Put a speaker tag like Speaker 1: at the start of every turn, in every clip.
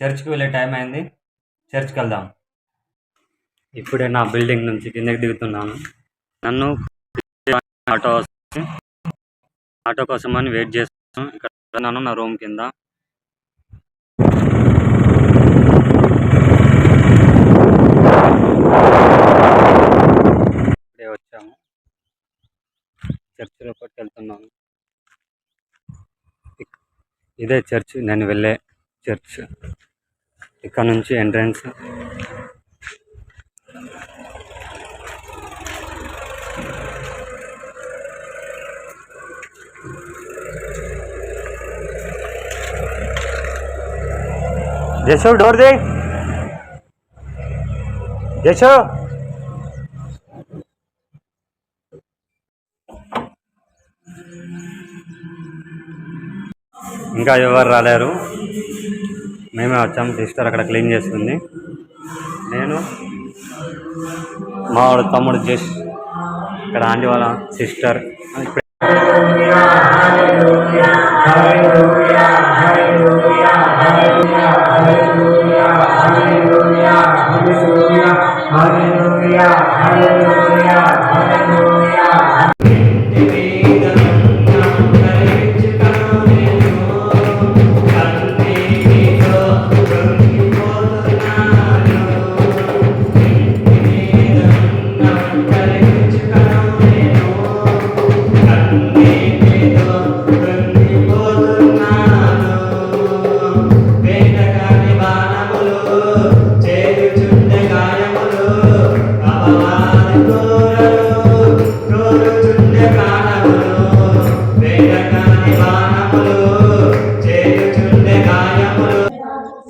Speaker 1: చర్చ్కి వెళ్ళే టైం అయింది. చర్చ్కి వెళ్దాం. ఇప్పుడే నా బిల్డింగ్ నుంచి కిందకి దిగుతున్నాను. నన్ను ఆటో కోసమని వెయిట్ చేస్తున్నాను. ఇక్కడ ఉన్నాను నా రూమ్ కింద. ఇప్పుడే వచ్చాము. చర్చ్ లోపలికి వెళ్తున్నాను. ఇదే చర్చ్, నేను వెళ్ళే చర్చ్. ఇక్కడ నుంచి ఎంట్రన్స్. జశో డోర్ దే. జశో ఇంకా ఎవరు రాలేరు. మేమే వచ్చాము. సిస్టర్ అక్కడ క్లీన్ చేస్తుంది. నేను మా వాడు తమ్ముడు జస్ట్ ఇక్కడ ఆంటీ వాళ్ళ సిస్టర్.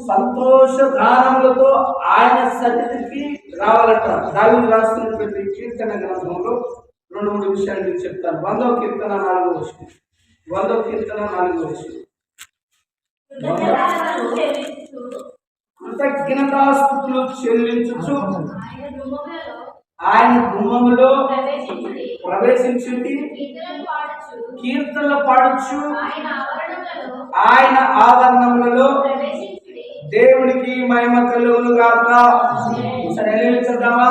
Speaker 2: సంతోషగానములతో ఆయన సన్నిధికి రావాలట. దావీదు రాస్తున్నటువంటి కీర్తన గ్రంథంలో 2-3 విషయాలు నేను చెప్తాను. 100వ కీర్తన 4వ వచనం. 100వ కీర్తన 4వ వచనం. కృతజ్ఞతాస్తుతులు చెల్లించుచు ఆయన గుమ్మములో ప్రవేశించుటి, కీర్తనలు పాడచ్చు ఆయన ఆవరణములలో. దేవునికి మహిమ కలుగును గాక. ఒకసారి ఎలివించుద్దామా?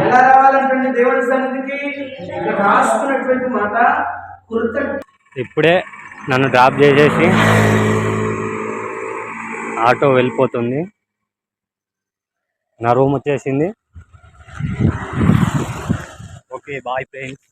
Speaker 2: ఎలా రావాలంటే దేవుడి సన్నిధికి ఇక్కడ రాసుకున్నటువంటి మాట ఇప్పుడే నన్ను డ్రాప్ చేసేసి ఆటో వెళ్ళిపోతుంది. నా రూమ్ వచ్చేసింది. Okay, bye friends.